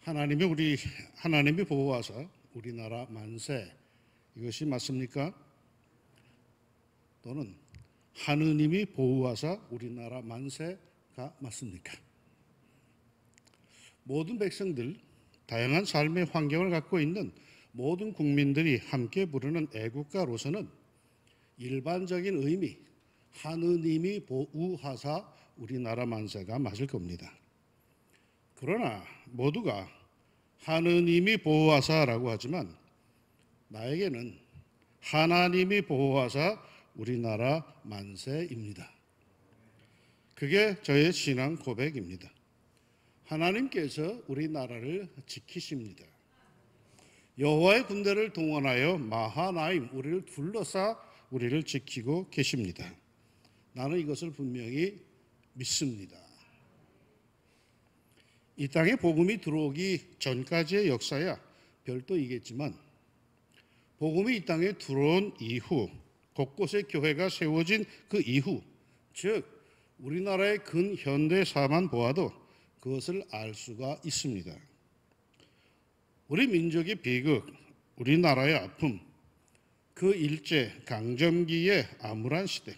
하나님이 보호하사 우리나라 만세, 이것이 맞습니까? 또는 하느님이 보호하사 우리나라 만세가 맞습니까? 모든 백성들, 다양한 삶의 환경을 갖고 있는 모든 국민들이 함께 부르는 애국가로서는 일반적인 의미, 하느님이 보호하사 우리나라 만세가 맞을 겁니다. 그러나 모두가 하느님이 보호하사라고 하지만 나에게는 하나님이 보호하사 우리나라 만세입니다. 그게 저의 신앙 고백입니다. 하나님께서 우리나라를 지키십니다. 여호와의 군대를 동원하여 마하나임, 우리를 둘러싸 우리를 지키고 계십니다. 나는 이것을 분명히 믿습니다. 이 땅에 복음이 들어오기 전까지의 역사야 별도이겠지만 복음이 이 땅에 들어온 이후, 곳곳에 교회가 세워진 그 이후, 즉 우리나라의 근현대사만 보아도 그것을 알 수가 있습니다. 우리 민족의 비극, 우리나라의 아픔, 그 일제 강점기의 암울한 시대,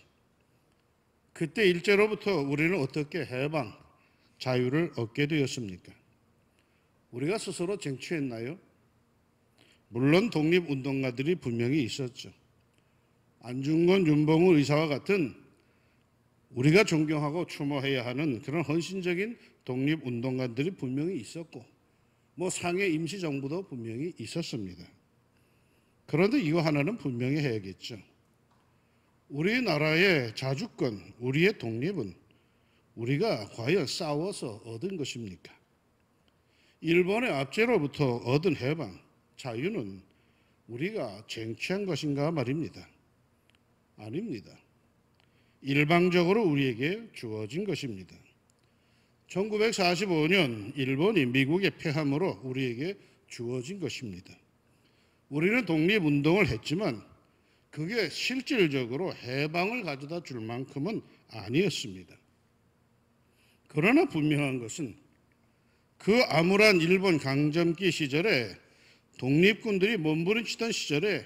그때 일제로부터 우리는 어떻게 해방, 자유를 얻게 되었습니까? 우리가 스스로 쟁취했나요? 물론 독립운동가들이 분명히 있었죠. 안중근, 윤봉우 의사와 같은 우리가 존경하고 추모해야 하는 그런 헌신적인 독립운동가들이 분명히 있었고 상해 임시정부도 분명히 있었습니다. 그런데 이거 하나는 분명히 해야겠죠. 우리나라의 자주권, 우리의 독립은 우리가 과연 싸워서 얻은 것입니까? 일본의 압제로부터 얻은 해방, 자유는 우리가 쟁취한 것인가 말입니다. 아닙니다. 일방적으로 우리에게 주어진 것입니다. 1945년 일본이 미국에 패함으로 우리에게 주어진 것입니다. 우리는 독립운동을 했지만 그게 실질적으로 해방을 가져다 줄 만큼은 아니었습니다. 그러나 분명한 것은 그 암울한 일본 강점기 시절에 독립군들이 몸부림치던 시절에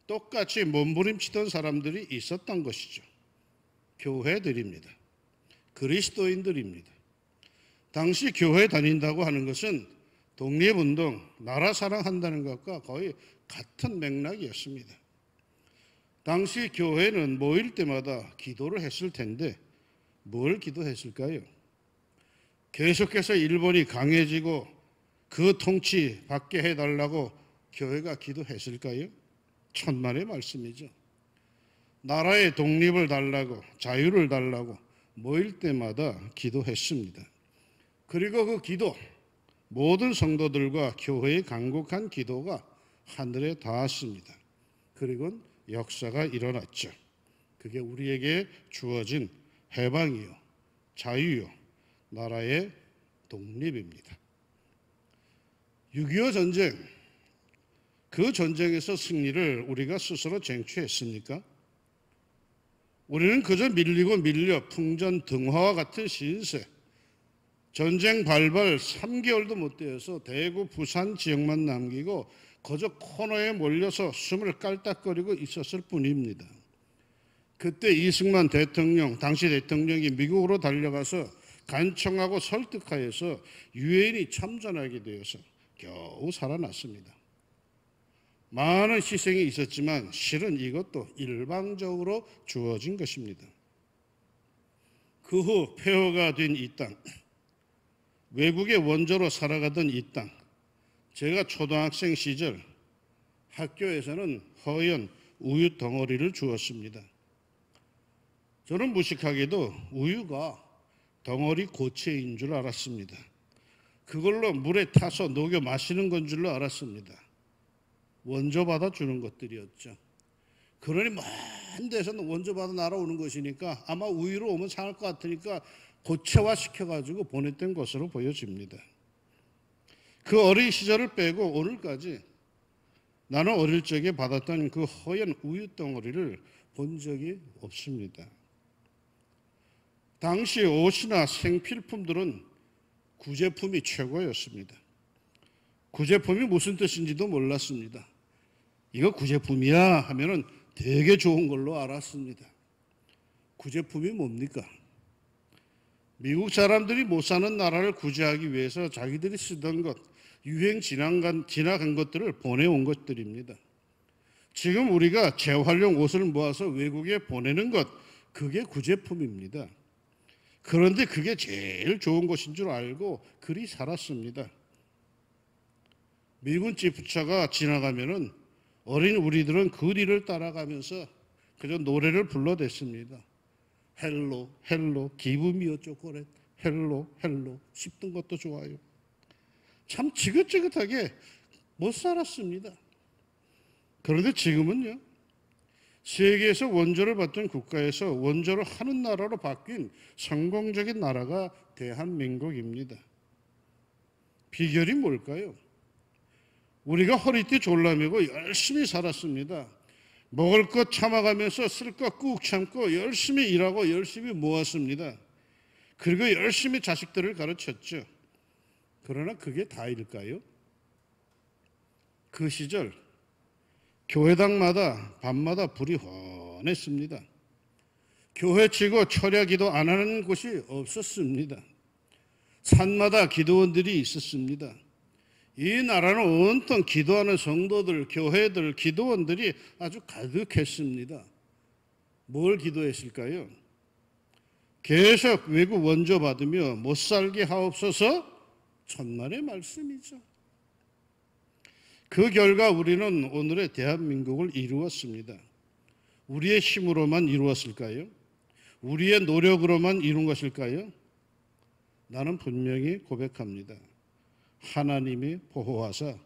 똑같이 몸부림치던 사람들이 있었던 것이죠. 교회들입니다. 그리스도인들입니다. 당시 교회 다닌다고 하는 것은 독립운동, 나라 사랑한다는 것과 거의 같은 맥락이었습니다. 당시 교회는 모일 때마다 기도를 했을 텐데 뭘 기도했을까요? 계속해서 일본이 강해지고 그 통치 받게 해달라고 교회가 기도했을까요? 천만의 말씀이죠. 나라의 독립을 달라고, 자유를 달라고 모일 때마다 기도했습니다. 그리고 그 기도, 모든 성도들과 교회의 간곡한 기도가 하늘에 닿았습니다. 그리고 역사가 일어났죠. 그게 우리에게 주어진 해방이요, 자유요, 나라의 독립입니다. 6.25 전쟁, 그 전쟁에서 승리를 우리가 스스로 쟁취했습니까? 우리는 그저 밀리고 밀려 풍전 등화와 같은 신세, 전쟁 발발 3개월도 못 되어서 대구, 부산 지역만 남기고 거저 코너에 몰려서 숨을 깔딱거리고 있었을 뿐입니다. 그때 이승만 대통령, 당시 대통령이 미국으로 달려가서 간청하고 설득하여서 유엔이 참전하게 되어서 겨우 살아났습니다. 많은 희생이 있었지만 실은 이것도 일방적으로 주어진 것입니다. 그 후 폐허가 된 이 땅, 외국의 원조로 살아가던 이 땅, 제가 초등학생 시절 학교에서는 허연 우유 덩어리를 주었습니다. 저는 무식하게도 우유가 덩어리 고체인 줄 알았습니다. 그걸로 물에 타서 녹여 마시는 건 줄로 알았습니다. 원조 받아 주는 것들이었죠. 그러니 먼 데서는 원조 받아 날아오는 것이니까 아마 우유로 오면 상할 것 같으니까 고체화 시켜가지고 보냈던 것으로 보여집니다. 그 어린 시절을 빼고 오늘까지 나는 어릴 적에 받았던 그 허연 우유 덩어리를 본 적이 없습니다. 당시 옷이나 생필품들은 구제품이 최고였습니다. 구제품이 무슨 뜻인지도 몰랐습니다. 이거 구제품이야 하면은 되게 좋은 걸로 알았습니다. 구제품이 뭡니까? 미국 사람들이 못 사는 나라를 구제하기 위해서 자기들이 쓰던 것, 유행 지나간 것들을 보내온 것들입니다. 지금 우리가 재활용 옷을 모아서 외국에 보내는 것, 그게 구제품입니다. 그런데 그게 제일 좋은 것인 줄 알고 그리 살았습니다. 미군 지프차가 지나가면은 어린 우리들은 그 뒤를 따라가면서 그저 노래를 불러댔습니다. 헬로 헬로 기브미어 초콜릿 헬로 헬로 씹던 것도 좋아요. 참 지긋지긋하게 못 살았습니다. 그런데 지금은요, 세계에서 원조를 받던 국가에서 원조를 하는 나라로 바뀐 성공적인 나라가 대한민국입니다. 비결이 뭘까요? 우리가 허리띠 졸라매고 열심히 살았습니다. 먹을 것 참아가면서 쓸 것 꾹 참고 열심히 일하고 열심히 모았습니다. 그리고 열심히 자식들을 가르쳤죠. 그러나 그게 다일까요? 그 시절 교회당마다 밤마다 불이 훤했습니다. 교회 치고 철야 기도 안 하는 곳이 없었습니다. 산마다 기도원들이 있었습니다. 이 나라는 온통 기도하는 성도들, 교회들, 기도원들이 아주 가득했습니다. 뭘 기도했을까요? 계속 외국 원조 받으며 못 살게 하옵소서, 천만의 말씀이죠. 그 결과 우리는 오늘의 대한민국을 이루었습니다. 우리의 힘으로만 이루었을까요? 우리의 노력으로만 이룬 것일까요? 나는 분명히 고백합니다. 하나님이 보호하사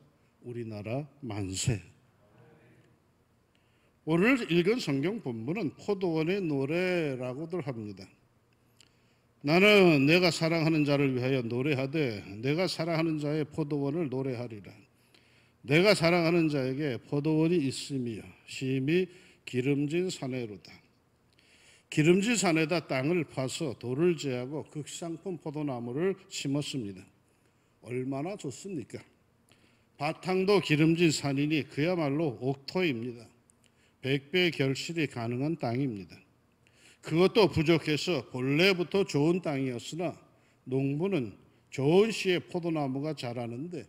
우리나라 만세. 오늘 읽은 성경 본문은 포도원의 노래라고들 합니다. 나는 내가 사랑하는 자를 위하여 노래하되 내가 사랑하는 자의 포도원을 노래하리라. 내가 사랑하는 자에게 포도원이 있으며 심히 기름진 산에로다. 기름진 산에다 땅을 파서 돌을 제하고 극상품 포도나무를 심었습니다. 얼마나 좋습니까? 바탕도 기름진 산이니 그야말로 옥토입니다. 100배 결실이 가능한 땅입니다. 그것도 부족해서 본래부터 좋은 땅이었으나 농부는 좋은 시에 포도나무가 자라는데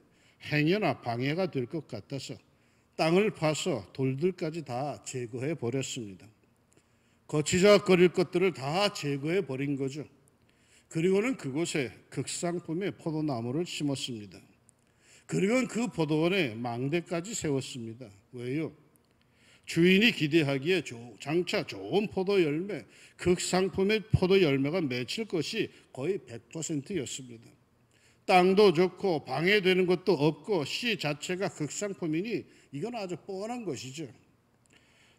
행여나 방해가 될 것 같아서 땅을 파서 돌들까지 다 제거해 버렸습니다. 거치작거릴 것들을 다 제거해 버린 거죠. 그리고는 그곳에 극상품의 포도나무를 심었습니다. 그리고는 그 포도원에 망대까지 세웠습니다. 왜요? 주인이 기대하기에 장차 좋은 포도 열매, 극상품의 포도 열매가 맺힐 것이 거의 100%였습니다. 땅도 좋고 방해되는 것도 없고 씨 자체가 극상품이니 이건 아주 뻔한 것이죠.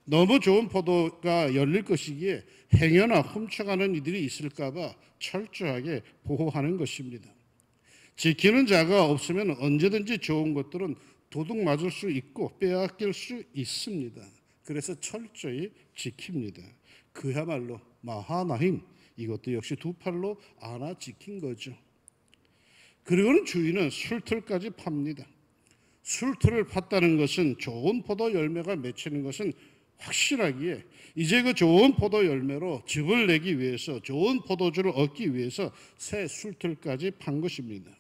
너무 좋은 포도가 열릴 것이기에 행여나 훔쳐가는 이들이 있을까 봐 철저하게 보호하는 것입니다. 지키는 자가 없으면 언제든지 좋은 것들은 도둑 맞을 수 있고 빼앗길 수 있습니다. 그래서 철저히 지킵니다. 그야말로 마하나임, 이것도 역시 두 팔로 안아 지킨 거죠. 그리고는 주인은 술틀까지 팝니다. 술틀을 팠다는 것은 좋은 포도 열매가 맺히는 것은 확실하기에 이제 그 좋은 포도 열매로 즙을 내기 위해서 좋은 포도주를 얻기 위해서 새 술틀까지 판 것입니다.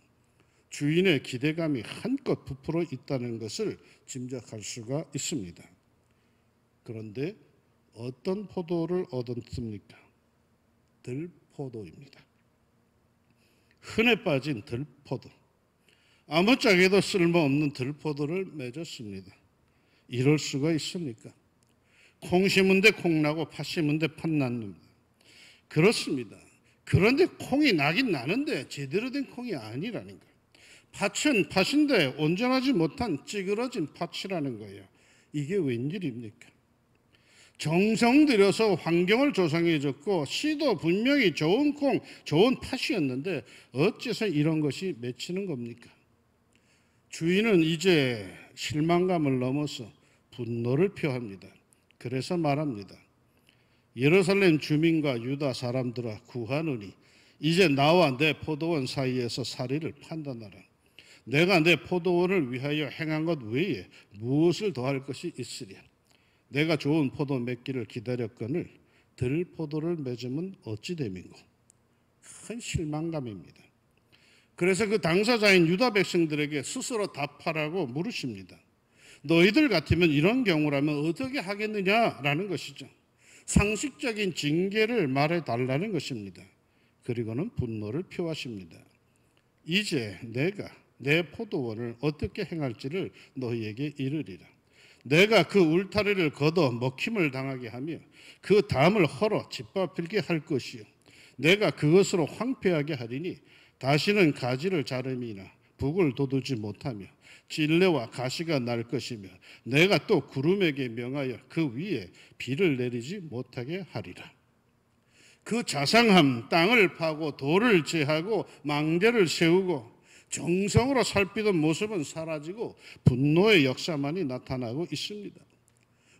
주인의 기대감이 한껏 부풀어 있다는 것을 짐작할 수가 있습니다. 그런데 어떤 포도를 얻었습니까? 들포도입니다. 흔해 빠진 들포도. 아무짝에도 쓸모없는 들포도를 맺었습니다. 이럴 수가 있습니까? 콩 심은 데 콩 나고 팥 심은 데 팥 낳습니다. 그렇습니다. 그런데 콩이 나긴 나는데 제대로 된 콩이 아니라는 거예요. 팥은 팥인데 온전하지 못한 찌그러진 팥이라는 거예요. 이게 웬일입니까? 정성 들여서 환경을 조성해 줬고 씨도 분명히 좋은 콩, 좋은 팥이었는데 어째서 이런 것이 맺히는 겁니까? 주인은 이제 실망감을 넘어서 분노를 표합니다. 그래서 말합니다. 예루살렘 주민과 유다 사람들아 구하노니 이제 나와 내 포도원 사이에서 사리를 판단하라. 내가 내 포도원을 위하여 행한 것 외에 무엇을 더할 것이 있으랴. 내가 좋은 포도 맺기를 기다렸거늘 들 포도를 맺으면 어찌 됨인고. 큰 실망감입니다. 그래서 그 당사자인 유다 백성들에게 스스로 답하라고 물으십니다. 너희들 같으면 이런 경우라면 어떻게 하겠느냐라는 것이죠. 상식적인 징계를 말해달라는 것입니다. 그리고는 분노를 표하십니다. 이제 내가 내 포도원을 어떻게 행할지를 너희에게 이르리라. 내가 그 울타리를 걷어 먹힘을 당하게 하며 그 담을 헐어 짓밟히게 할 것이요. 내가 그것으로 황폐하게 하리니 다시는 가지를 자름이나 북을 돋우지 못하며 찔레와 가시가 날 것이며 내가 또 구름에게 명하여 그 위에 비를 내리지 못하게 하리라. 그 자상함, 땅을 파고 돌을 제하고 망대를 세우고 정성으로 살피던 모습은 사라지고 분노의 역사만이 나타나고 있습니다.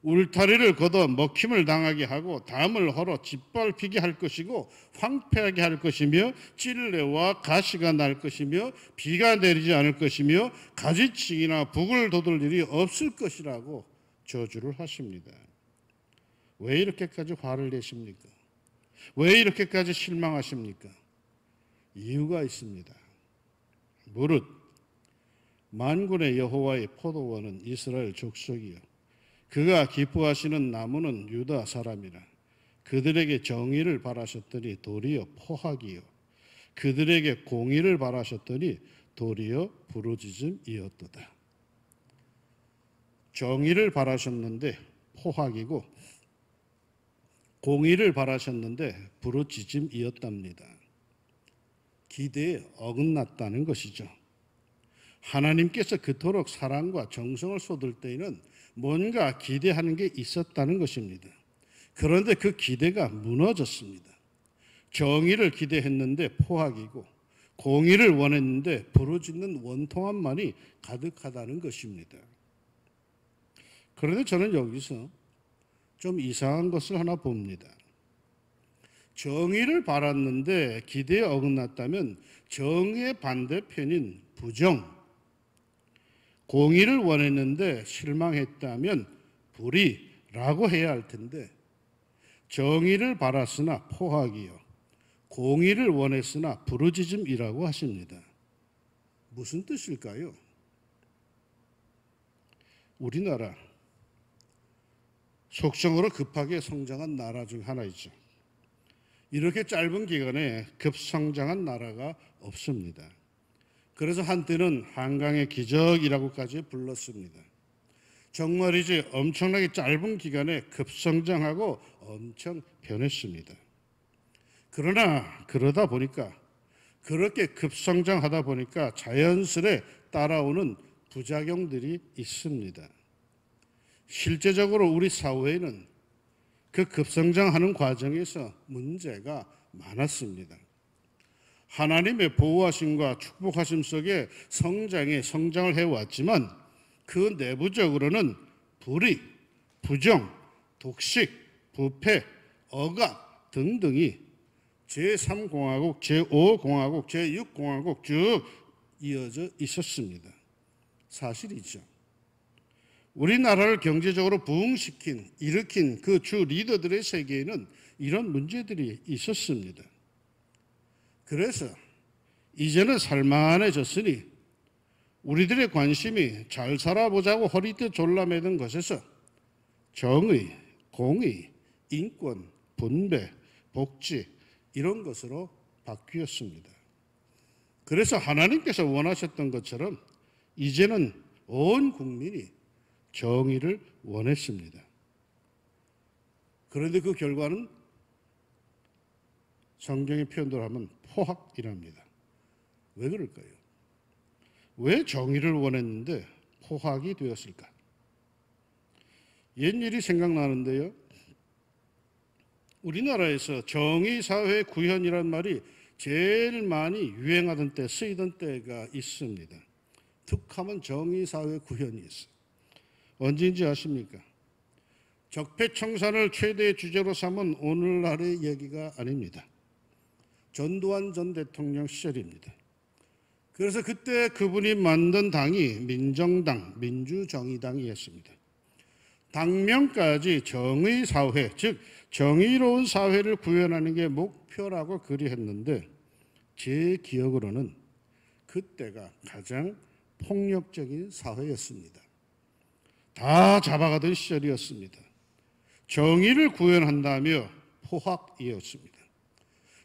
울타리를 걷어 먹힘을 당하게 하고 담을 헐어 짓밟히게 할 것이고 황폐하게 할 것이며 찔레와 가시가 날 것이며 비가 내리지 않을 것이며 가지치기나 북을 돋을 일이 없을 것이라고 저주를 하십니다. 왜 이렇게까지 화를 내십니까? 왜 이렇게까지 실망하십니까? 이유가 있습니다. 무릇 만군의 여호와의 포도원은 이스라엘 족속이요 그가 기뻐하시는 나무는 유다 사람이라. 그들에게 정의를 바라셨더니 도리어 포악이요 그들에게 공의를 바라셨더니 도리어 부르짖음이었도다. 정의를 바라셨는데 포악이고 공의를 바라셨는데 부르짖음이었답니다. 기대에 어긋났다는 것이죠. 하나님께서 그토록 사랑과 정성을 쏟을 때에는 뭔가 기대하는 게 있었다는 것입니다. 그런데 그 기대가 무너졌습니다. 정의를 기대했는데 포악이고 공의를 원했는데 부르짖는 원통함만이 가득하다는 것입니다. 그런데 저는 여기서 좀 이상한 것을 하나 봅니다. 정의를 바랐는데 기대에 어긋났다면 정의의 반대편인 부정, 공의를 원했는데 실망했다면 불의라고 해야 할 텐데 정의를 바랐으나 포악이요 공의를 원했으나 부르짖음이라고 하십니다. 무슨 뜻일까요? 우리나라 속성으로 급하게 성장한 나라 중 하나이죠. 이렇게 짧은 기간에 급성장한 나라가 없습니다. 그래서 한때는 한강의 기적이라고까지 불렀습니다. 정말이지 엄청나게 짧은 기간에 급성장하고 엄청 변했습니다. 그러나 그러다 보니까 그렇게 급성장하다 보니까 자연스레 따라오는 부작용들이 있습니다. 실제적으로 우리 사회에는 그 급성장하는 과정에서 문제가 많았습니다. 하나님의 보호하심과 축복하심 속에 성장을 해왔지만 그 내부적으로는 불의, 부정, 독식, 부패, 억압 등등이 제3공화국, 제5공화국, 제6공화국 쭉 이어져 있었습니다. 사실이죠. 우리나라를 경제적으로 일으킨 그 주 리더들의 세계에는 이런 문제들이 있었습니다. 그래서 이제는 살만해졌으니 우리들의 관심이 잘 살아보자고 허리띠 졸라매던 것에서 정의, 공의, 인권, 분배, 복지 이런 것으로 바뀌었습니다. 그래서 하나님께서 원하셨던 것처럼 이제는 온 국민이 정의를 원했습니다. 그런데 그 결과는 성경의 표현대로 하면 포악이랍니다. 왜 그럴까요? 왜 정의를 원했는데 포악이 되었을까? 옛일이 생각나는데요. 우리나라에서 정의사회 구현이란 말이 제일 많이 유행하던 때, 쓰이던 때가 있습니다. 툭하면 정의사회 구현이 있어요. 언제인지 아십니까? 적폐청산을 최대의 주제로 삼은 오늘날의 얘기가 아닙니다. 전두환 전 대통령 시절입니다. 그래서 그때 그분이 만든 당이 민정당, 민주정의당이었습니다. 당명까지 정의사회, 즉 정의로운 사회를 구현하는 게 목표라고 그리했는데 제 기억으로는 그때가 가장 폭력적인 사회였습니다. 다 잡아가던 시절이었습니다. 정의를 구현한다며 포악이었습니다.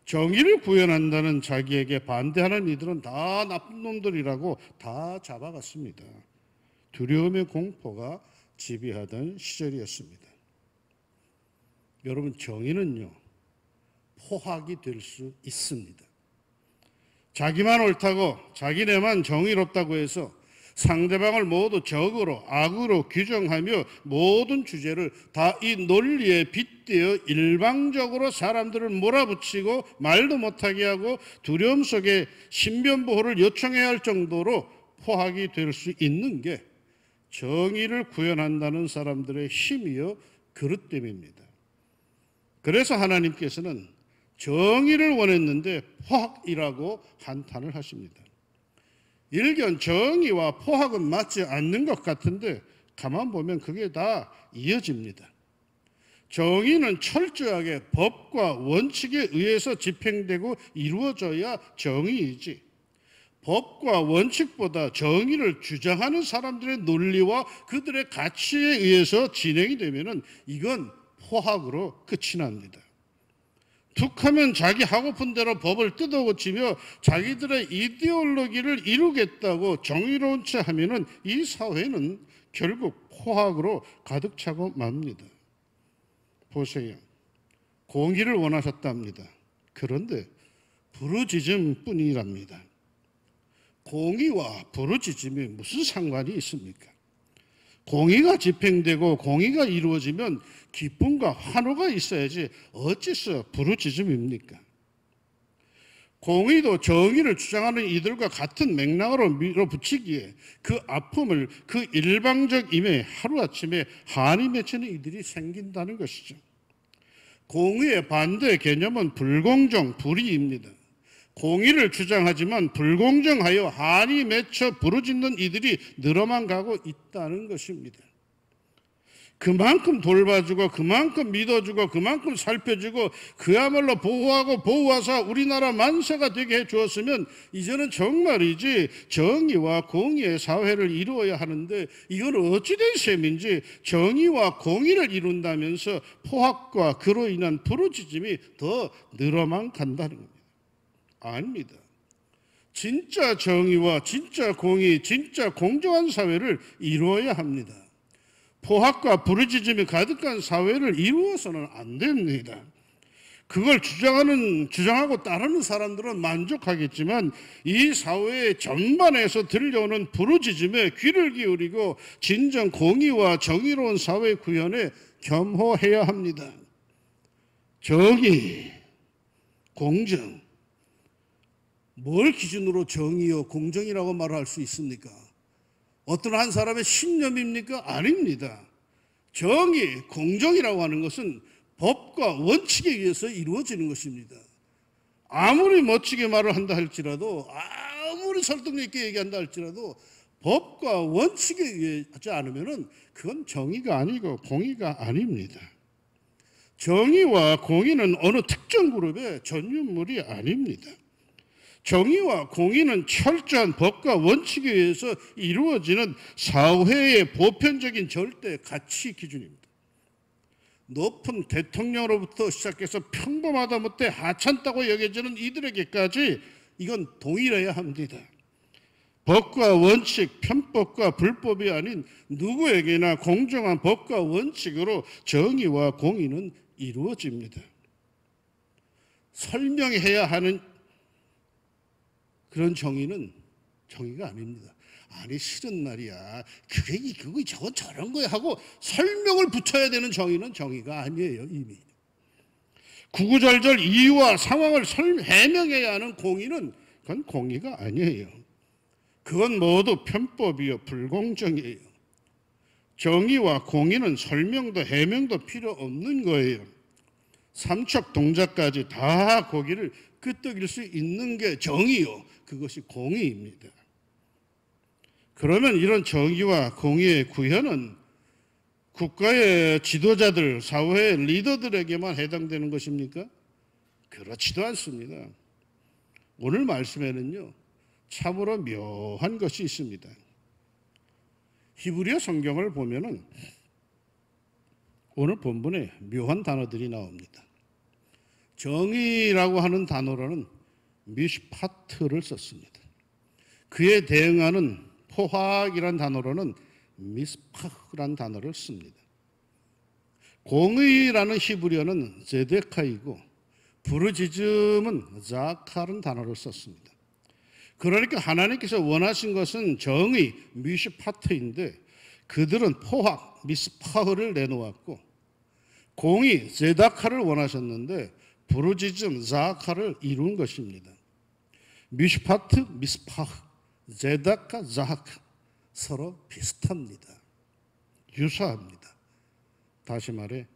정의를 구현한다는 자기에게 반대하는 이들은 다 나쁜 놈들이라고 다 잡아갔습니다. 두려움의 공포가 지배하던 시절이었습니다. 여러분, 정의는요, 포악이 될 수 있습니다. 자기만 옳다고, 자기네만 정의롭다고 해서 상대방을 모두 적으로, 악으로 규정하며 모든 주제를 다 이 논리에 빗대어 일방적으로 사람들을 몰아붙이고 말도 못하게 하고 두려움 속에 신변보호를 요청해야 할 정도로 포악이 될 수 있는 게 정의를 구현한다는 사람들의 힘이요 그릇됨입니다. 그래서 하나님께서는 정의를 원했는데 포악이라고 한탄을 하십니다. 일견 정의와 포악은 맞지 않는 것 같은데 가만 보면 그게 다 이어집니다. 정의는 철저하게 법과 원칙에 의해서 집행되고 이루어져야 정의이지, 법과 원칙보다 정의를 주장하는 사람들의 논리와 그들의 가치에 의해서 진행이 되면 이건 포악으로 끝이 납니다. 툭하면 자기 하고픈 대로 법을 뜯어고치며 자기들의 이데올로기를 이루겠다고 정의로운 채 하면은 이 사회는 결국 포악으로 가득 차고 맙니다. 보세요. 공의를 원하셨답니다. 그런데 부르짖음 뿐이랍니다. 공의와 부르짖음이 무슨 상관이 있습니까? 공의가 집행되고 공의가 이루어지면 기쁨과 환호가 있어야지 어째서 부르짖음입니까? 공의도 정의를 주장하는 이들과 같은 맥락으로 밀어붙이기에 그 아픔을 그 일방적임에 하루아침에 한이 맺히는 이들이 생긴다는 것이죠. 공의의 반대 개념은 불공정, 불의입니다. 공의를 주장하지만 불공정하여 한이 맺혀 부르짖는 이들이 늘어만 가고 있다는 것입니다. 그만큼 돌봐주고 그만큼 믿어주고 그만큼 살펴주고 그야말로 보호하고 보호하사 우리나라 만세가 되게 해주었으면 이제는 정말이지 정의와 공의의 사회를 이루어야 하는데 이건 어찌된 셈인지 정의와 공의를 이룬다면서 포악과 그로 인한 부르짖음이 더 늘어만 간다는 겁니다. 아닙니다. 진짜 정의와 진짜 공의, 진짜 공정한 사회를 이루어야 합니다. 포악과 부르짖음이 가득한 사회를 이루어서는 안 됩니다. 그걸 주장하고 따르는 사람들은 만족하겠지만 이 사회 전반에서 들려오는 부르짖음에 귀를 기울이고 진정 공의와 정의로운 사회 구현에 겸허해야 합니다. 정의, 공정, 뭘 기준으로 정의요 공정이라고 말할 수 있습니까? 어떤 한 사람의 신념입니까? 아닙니다. 정의, 공정이라고 하는 것은 법과 원칙에 의해서 이루어지는 것입니다. 아무리 멋지게 말을 한다 할지라도, 아무리 설득력 있게 얘기한다 할지라도 법과 원칙에 의하지 않으면 그건 정의가 아니고 공의가 아닙니다. 정의와 공의는 어느 특정 그룹의 전유물이 아닙니다. 정의와 공의는 철저한 법과 원칙에 의해서 이루어지는 사회의 보편적인 절대 가치 기준입니다. 높은 대통령으로부터 시작해서 평범하다 못해 하찮다고 여겨지는 이들에게까지 이건 동일해야 합니다. 법과 원칙, 편법과 불법이 아닌 누구에게나 공정한 법과 원칙으로 정의와 공의는 이루어집니다. 설명해야 하는 그런 정의는 정의가 아닙니다. 아니 실은 말이야 그거 저건 저런 거야 하고 설명을 붙여야 되는 정의는 정의가 아니에요. 이미 구구절절 이유와 상황을 해명해야 하는 공의는 그건 공의가 아니에요. 그건 모두 편법이요 불공정이에요. 정의와 공의는 설명도 해명도 필요 없는 거예요. 삼척 동작까지 다 거기를 끄떡일 수 있는 게 정의요. 그것이 공의입니다. 그러면 이런 정의와 공의의 구현은 국가의 지도자들, 사회의 리더들에게만 해당되는 것입니까? 그렇지도 않습니다. 오늘 말씀에는요, 참으로 묘한 것이 있습니다. 히브리어 성경을 보면은 오늘 본문에 묘한 단어들이 나옵니다. 정의라고 하는 단어로는 미슈파트를 썼습니다. 그에 대응하는 포학이란 단어로는 미스파흐란 단어를 씁니다. 공의라는 히브리어는 제데카이고 부르짖음은 자카라는 단어를 썼습니다. 그러니까 하나님께서 원하신 것은 정의, 미슈파트인데 그들은 포학, 미스파흐를 내놓았고 공의, 제다카를 원하셨는데 부르짖음, 자카를 이룬 것입니다. 미슈파트, 미스파흐, 제다카, 자하카 서로 비슷합니다. 유사합니다. 다시 말해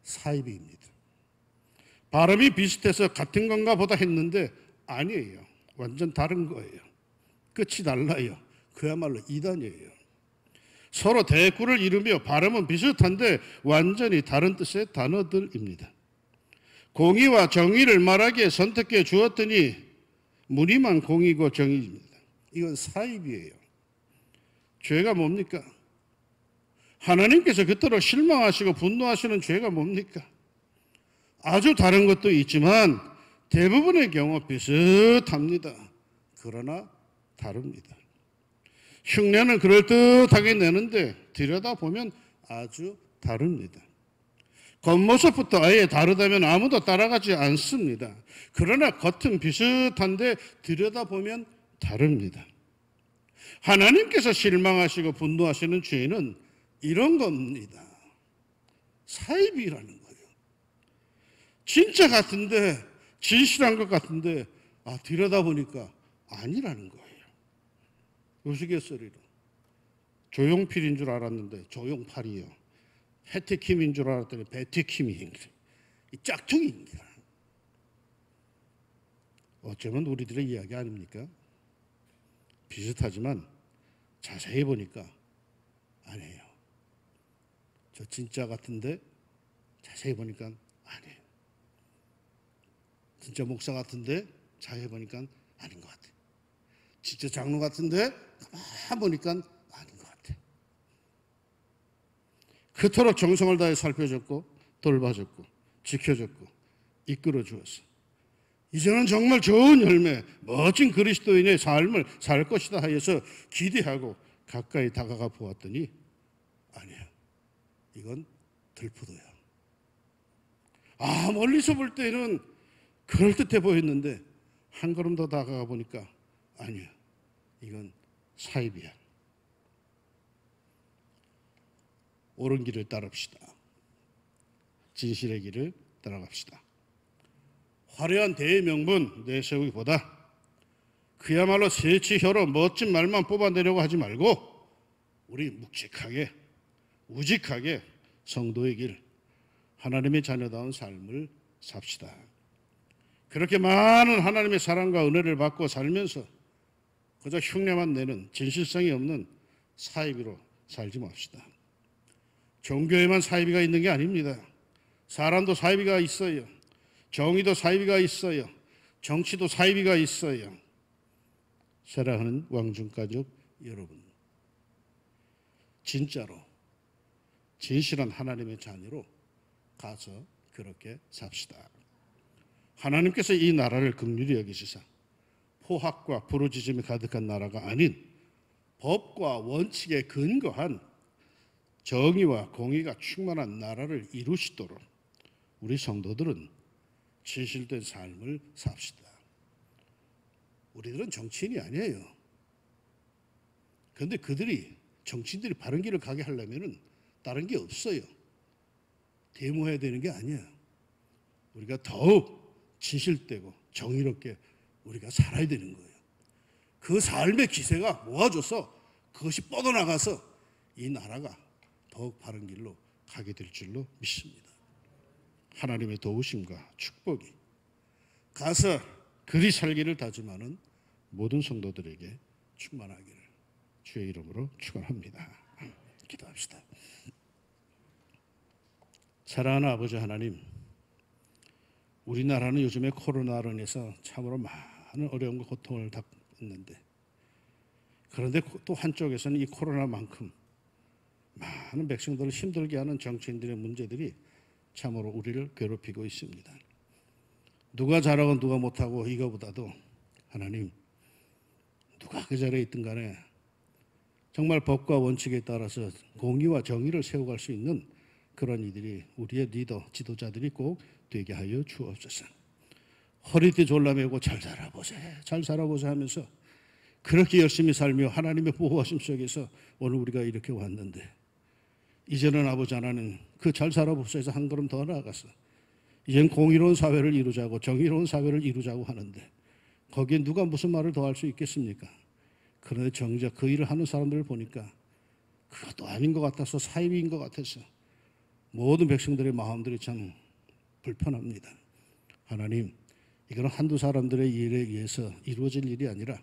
사이비입니다. 발음이 비슷해서 같은 건가 보다 했는데 아니에요. 완전 다른 거예요. 끝이 달라요. 그야말로 이단이에요. 서로 대꾸를 이루며 발음은 비슷한데 완전히 다른 뜻의 단어들입니다. 공의와 정의를 말하기에 선택해 주었더니 무늬만 공의고 정의입니다. 이건 사입이에요. 죄가 뭡니까? 하나님께서 그토록 실망하시고 분노하시는 죄가 뭡니까? 아주 다른 것도 있지만 대부분의 경우 비슷합니다. 그러나 다릅니다. 흉내는 그럴듯하게 내는데 들여다보면 아주 다릅니다. 겉모습부터 아예 다르다면 아무도 따라가지 않습니다. 그러나 겉은 비슷한데 들여다보면 다릅니다. 하나님께서 실망하시고 분노하시는 죄는 이런 겁니다. 사입이라는 거예요. 진짜 같은데, 진실한 것 같은데 들여다보니까 아니라는 거예요. 우스갯소리로 조용필인 줄 알았는데 조용팔이요. 해태킴인 줄 알았더니 배태킴이 이 짝퉁입니다. 어쩌면 우리들의 이야기 아닙니까? 비슷하지만 자세히 보니까 아니에요. 저 진짜 같은데 자세히 보니까 아니에요. 진짜 목사 같은데 자세히 보니까 아닌 것 같아요. 진짜 장로 같은데 가만 보니까 아닌 것 같아요. 그토록 정성을 다해 살펴줬고 돌봐줬고 지켜줬고 이끌어 주었어. 이제는 정말 좋은 열매, 멋진 그리스도인의 삶을 살 것이다 하여서 기대하고 가까이 다가가 보았더니 아니야. 이건 들푸도야. 멀리서 볼 때는 그럴듯해 보였는데 한 걸음 더 다가가 보니까 아니야. 이건 사입이야. 옳은 길을 따릅시다. 진실의 길을 따라갑시다. 화려한 대명분 내세우기보다 그야말로 새치혀로 멋진 말만 뽑아내려고 하지 말고 우리 묵직하게 우직하게 성도의 길, 하나님의 자녀다운 삶을 삽시다. 그렇게 많은 하나님의 사랑과 은혜를 받고 살면서 그저 흉내만 내는 진실성이 없는 사이비로 살지 맙시다. 종교에만 사이비가 있는 게 아닙니다. 사람도 사이비가 있어요. 정의도 사이비가 있어요. 정치도 사이비가 있어요. 사랑하는 왕중가족 여러분, 진짜로 진실한 하나님의 자녀로 가서 그렇게 삽시다. 하나님께서 이 나라를 긍휼히 여기시사 포학과 부르짖음이 가득한 나라가 아닌 법과 원칙에 근거한 정의와 공의가 충만한 나라를 이루시도록 우리 성도들은 진실된 삶을 삽시다. 우리들은 정치인이 아니에요. 그런데 정치인들이 바른 길을 가게 하려면 다른 게 없어요. 데모해야 되는 게 아니야. 우리가 더욱 진실되고 정의롭게 우리가 살아야 되는 거예요. 그 삶의 기세가 모아져서 그것이 뻗어나가서 이 나라가 더욱 바른 길로 가게 될 줄로 믿습니다. 하나님의 도우심과 축복이 가서 그리 살기를 다짐하는 모든 성도들에게 충만하기를 주의 이름으로 축원합니다. 기도합시다. 사랑하는 아버지 하나님, 우리나라는 요즘에 코로나로 인해서 참으로 많은 어려움과 고통을 겪는데, 그런데 또 한쪽에서는 이 코로나만큼 많은 백성들을 힘들게 하는 정치인들의 문제들이 참으로 우리를 괴롭히고 있습니다. 누가 잘하고 누가 못하고 이거보다도 하나님, 누가 그 자리에 있든 간에 정말 법과 원칙에 따라서 공의와 정의를 세워갈 수 있는 그런 이들이 우리의 리더, 지도자들이 꼭 되게 하여 주옵소서. 허리띠 졸라매고 잘 살아보자 하면서 그렇게 열심히 살며 하나님의 보호하심 속에서 오늘 우리가 이렇게 왔는데, 이제는 아버지 하나님 그 잘 살아보자에서 한 걸음 더 나아가서 이젠 공의로운 사회를 이루자고 정의로운 사회를 이루자고 하는데, 거기에 누가 무슨 말을 더 할 수 있겠습니까? 그런데 정작 그 일을 하는 사람들을 보니까 그것도 아닌 것 같아서, 사입인 것 같아서 모든 백성들의 마음들이 참 불편합니다. 하나님, 이건 한두 사람들의 일에 의해서 이루어질 일이 아니라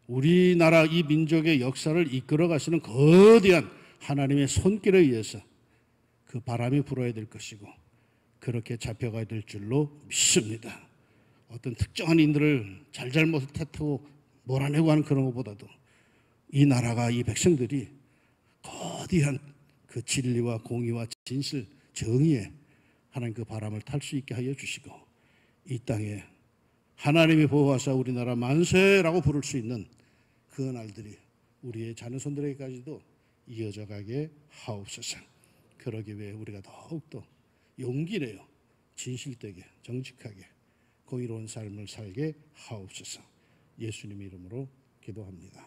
우리나라 이 민족의 역사를 이끌어 가시는 거대한 하나님의 손길에 의해서 그 바람이 불어야 될 것이고 그렇게 잡혀가야 될 줄로 믿습니다. 어떤 특정한 인들을 잘못을 탓하고 몰아내고 하는 그런 것보다도 이 나라가, 이 백성들이 거대한 그 진리와 공의와 진실, 정의에 하나님 그 바람을 탈 수 있게 하여 주시고, 이 땅에 하나님이 보호하사 우리나라 만세라고 부를 수 있는 그 날들이 우리의 자녀손들에게까지도 이어져 가게 하옵소서. 그러기 위해 우리가 더욱더 용기 내어 진실되게, 정직하게, 공의로운 삶을 살게 하옵소서. 예수님 이름으로 기도합니다.